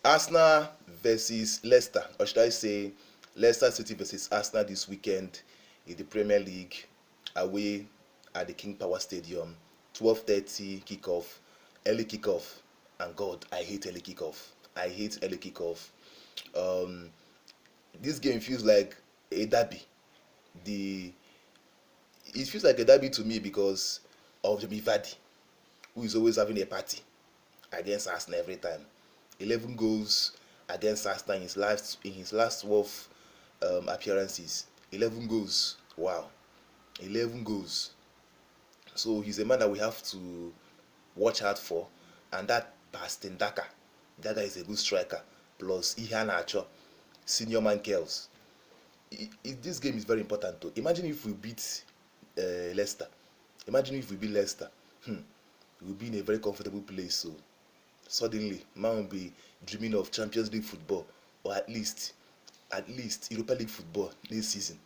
Arsenal versus Leicester, or should I say Leicester City versus Arsenal this weekend in the Premier League away at the King Power Stadium. 12:30 kickoff, early kickoff, and God, I hate early kickoff. I hate early kickoff. Um, this game feels like a derby. The It feels like a derby to me because of Jamie Vardy, who is always having a party against Arsenal every time. 11 goals against Arsenal in his last 12 appearances. 11 goals. Wow. 11 goals. So he's a man that we have to watch out for. And that Bastin Daka, that guy is a good striker. Plus Ihan Acho, senior man Kels. This game is very important too. Imagine if we beat Leicester. Imagine if we beat Leicester. We'll be in a very comfortable place. So suddenly, man will be dreaming of Champions League football, or at least Europa League football this season.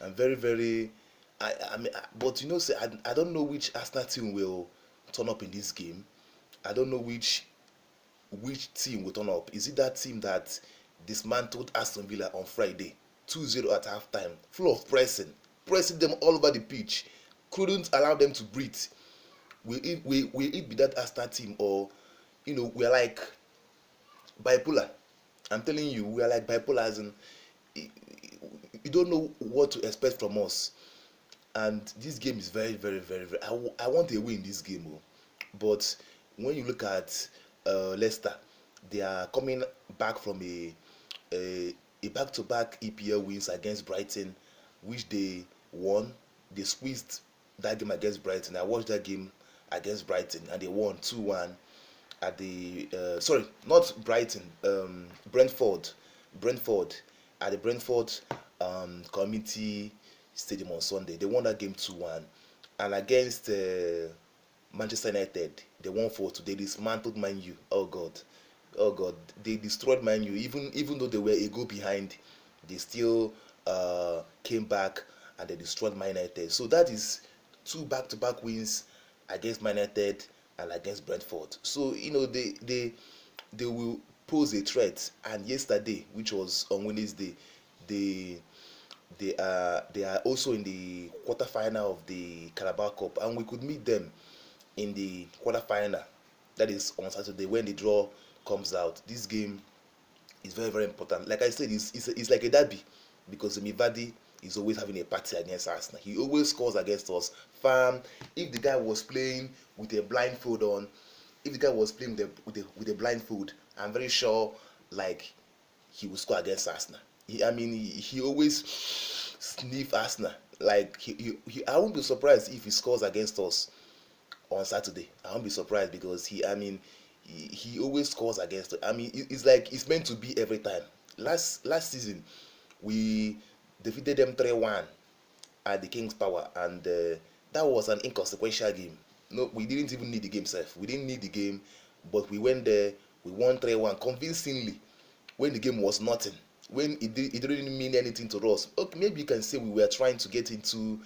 I'm very, very. I mean, but say I don't know which Arsenal team will turn up in this game. I don't know which team will turn up. Is it that team that dismantled Aston Villa on Friday, 2-0 at halftime, full of pressing them all over the pitch, couldn't allow them to breathe? Will it be that Arsenal team, or we are like bipolar? I'm telling you, we are like bipolar, as in you don't know what to expect from us. And this game is very, very, very, very. I want a win in this game, but when you look at Leicester, they are coming back from a back-to-back EPL wins against Brighton, which they won. They squeezed that game against Brighton. I watched that game against Brighton, and they won 2-1 at the sorry, not Brighton, Brentford at the Brentford Community Stadium on Sunday. They won that game 2-1, and against Manchester United, they won 4-2. They dismantled Man U. Oh God, they destroyed Man U. Even though they were a goal behind, they still came back and they destroyed Man United. So that is two back-to-back wins against Man United and against Brentford. So they will pose a threat. And yesterday, which was on Wednesday, they they are also in the quarterfinal of the Carabao Cup, and we could meet them in the quarterfinal. That is on Saturday when the draw comes out. This game is very, very important. Like I said, it's like a derby because Mivadi is always having a party against Arsenal. He always scores against us. Fam, if the guy was playing with a blindfold on, if the guy was playing with a blindfold, I'm very sure like he will score against Arsenal. He always sniff Arsenal. Like I won't be surprised if he scores against us on Saturday. I won't be surprised because he always scores against. It's like it's meant to be every time. Last season, we defeated them 3-1 at the King's Power, and that was an inconsequential game. No, we didn't even need the game, sef. We didn't need the game, but we went there. We won 3-1 convincingly when the game was nothing. When it didn't mean anything to us. Okay, maybe you can say we were trying to get into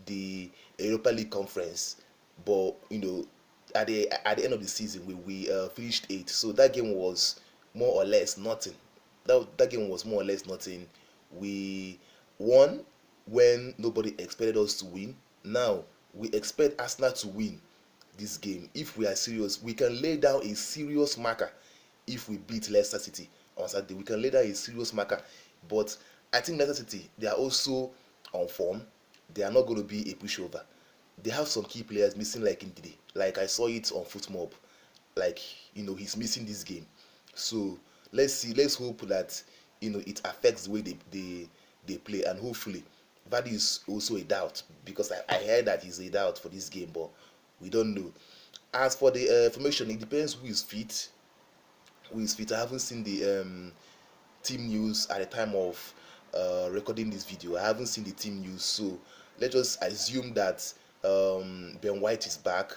the Europa League conference, but at the end of the season we finished 8th. So that game was more or less nothing. That game was more or less nothing. We won when nobody expected us to win. Now we expect Arsenal to win this game. If we are serious, we can lay down a serious marker. If we beat Leicester City on Saturday, we can lay down a serious marker. But I think Leicester City, they are also on form. They are not going to be a pushover. They have some key players missing, like Ndidi. Like I saw it on Footmob. Like he's missing this game. So let's see. Let's hope that it affects the way they play, and hopefully that is also a doubt, because I heard that he's a doubt for this game, but we don't know. As for the formation, it depends who is fit. I haven't seen the team news at the time of recording this video. I haven't seen the team news, so let's just assume that Ben White is back,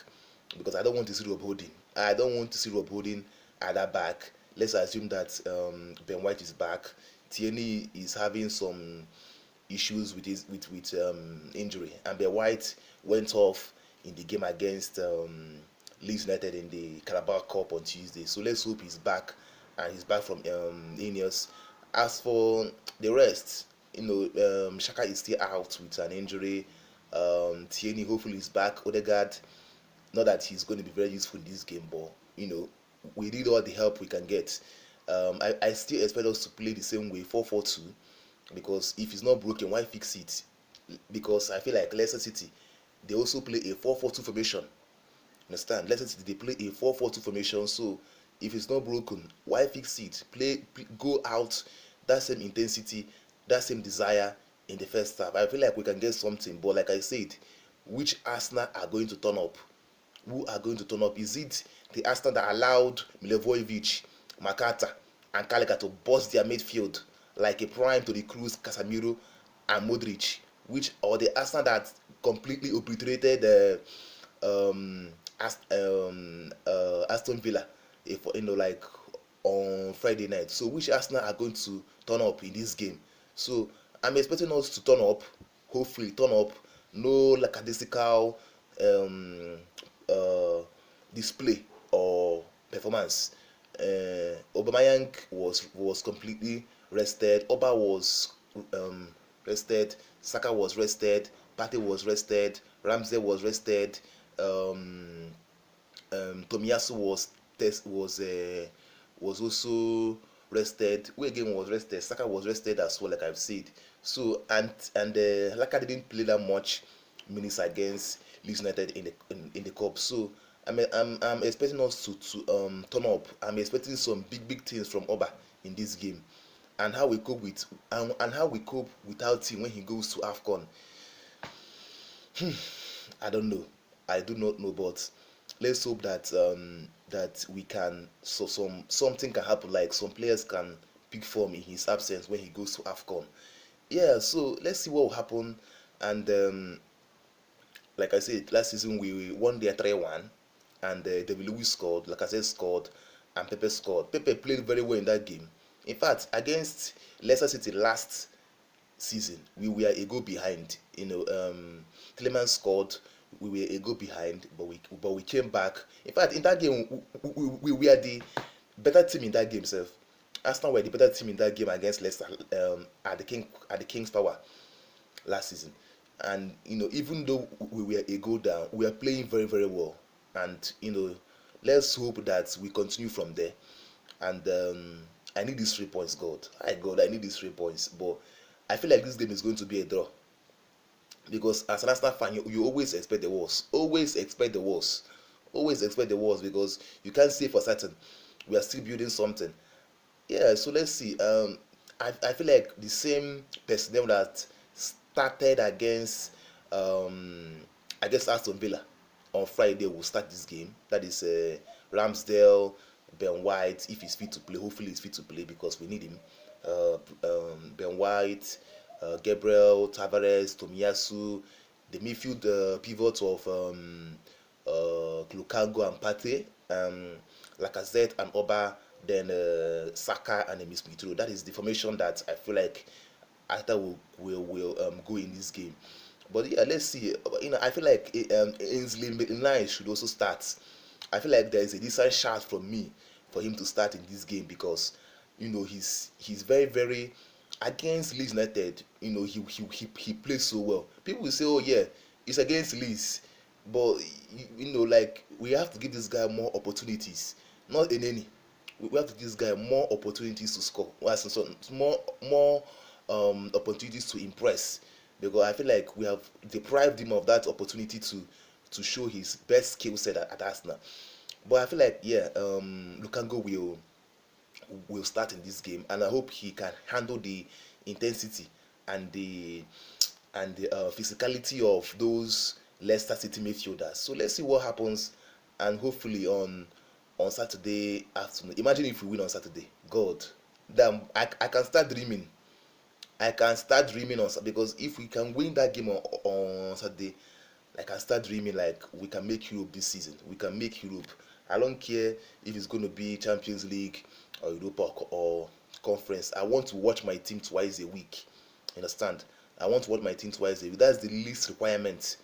because I don't want to see Rob Holding. I don't want to see Rob Holding at that back. Let's assume that Ben White is back. Tierney is having some issues with injury, and Ben White went off in the game against Leeds United in the Carabao Cup on Tuesday. So let's hope he's back and he's back from Ineos. As for the rest, Shaka is still out with an injury. Tierney hopefully is back. Odegaard, not that he's going to be very useful in this game, but we need all the help we can get. I still expect us to play the same way, 4-4-2, because if it's not broken, why fix it? Because I feel like Leicester City, they also play a 4-4-2 formation. Understand? Leicester City, they play a 4-4-2 formation, so if it's not broken, why fix it? Go out that same intensity, that same desire in the first half. I feel like we can get something, but like I said, which Arsenal are going to turn up? Who are going to turn up? Is it the Arsenal that allowed Milivojevic, Makata, and Gallagher to bust their midfield like a prime to the Cruz, Casemiro, and Modric, or the Arsenal that completely obliterated Aston Villa, if like on Friday night? So which Arsenal are going to turn up in this game? So I'm expecting us to turn up, hopefully turn up, no lackadaisical display or performance. Aubameyang was completely rested. Oba was rested. Saka was rested. Partey was rested. Ramsey was rested. Tomiyasu was also rested. Who again was rested? Saka was rested as well, like I've said. So and Laka didn't play that much minutes against Leeds United in the cup. So I'm expecting us to turn up. I'm expecting some big things from Oba in this game, and how we cope without him when he goes to AFCON. I don't know. I do not know, but let's hope that that we can something can happen. Like some players can pick form in his absence when he goes to AFCON. Yeah, so let's see what will happen. And like I said, last season we won their 3-1, and David Luiz scored, Lacazette scored, and Pepe scored. Pepe played very well in that game. In fact, against Leicester City last season, we were a goal behind. Tielemans scored. We were a goal behind, but we came back. In fact, in that game, we were the better team in that game, sir. Arsenal were the better team in that game against Leicester at the King's Power last season. And even though we were a goal down, we are playing very well. And let's hope that we continue from there. And I need these 3 points, God. I need these 3 points. But I feel like this game is going to be a draw, because as an Arsenal fan, you always expect the worst. Always expect the worst. Always expect the worst, because you can't say for certain. We are still building something. Yeah, so let's see. I feel like the same personnel that started against Aston Villa on Friday will start this game. That is Ramsdale, Ben White, if he's fit to play. Hopefully he's fit to play, because we need him. Ben White, Gabriel, Tavares, Tomiyasu, the midfield pivot of Lukaku and Partey, Lacazette and Oba, then Saka and Smith Rowe. That is the formation that I feel like Arteta will go in this game. But yeah, let's see. I feel like Ainsley Maitland-Niles should also start. I feel like there is a decent shot from me for him to start in this game, because he's very against Leeds United. He plays so well. People will say, oh yeah, it's against Leeds, but like we have to give this guy more opportunities. Not in any. We have to give this guy more opportunities to score. More opportunities to impress, because I feel like we have deprived him of that opportunity to show his best skill set at Arsenal. But I feel like Lukaku will start in this game, and I hope he can handle the intensity and the physicality of those Leicester City midfielders. So let's see what happens, and hopefully on Saturday afternoon. Imagine if we win on Saturday. God, damn, I can start dreaming. Because if we can win that game on Saturday, I can start dreaming like we can make Europe this season. We can make Europe. I don't care if it's going to be Champions League or Europa or Conference. I want to watch my team twice a week. Understand? I want to watch my team twice a week. That's the least requirement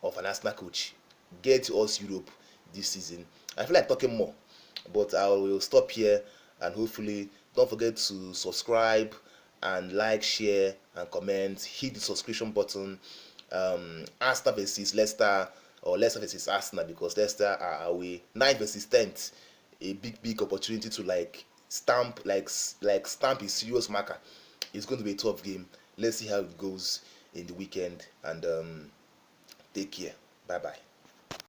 of an Arsenal coach. Get us Europe this season. I feel like talking more, but I will stop here. and hopefully don't forget to subscribe and like, share, and comment. Hit the subscription button. Arsenal versus Leicester, or Leicester versus Arsenal, because Leicester are away. 9 versus 10th, a big opportunity to stamp a serious marker. It's going to be a tough game. Let's see how it goes in the weekend, and take care. Bye bye.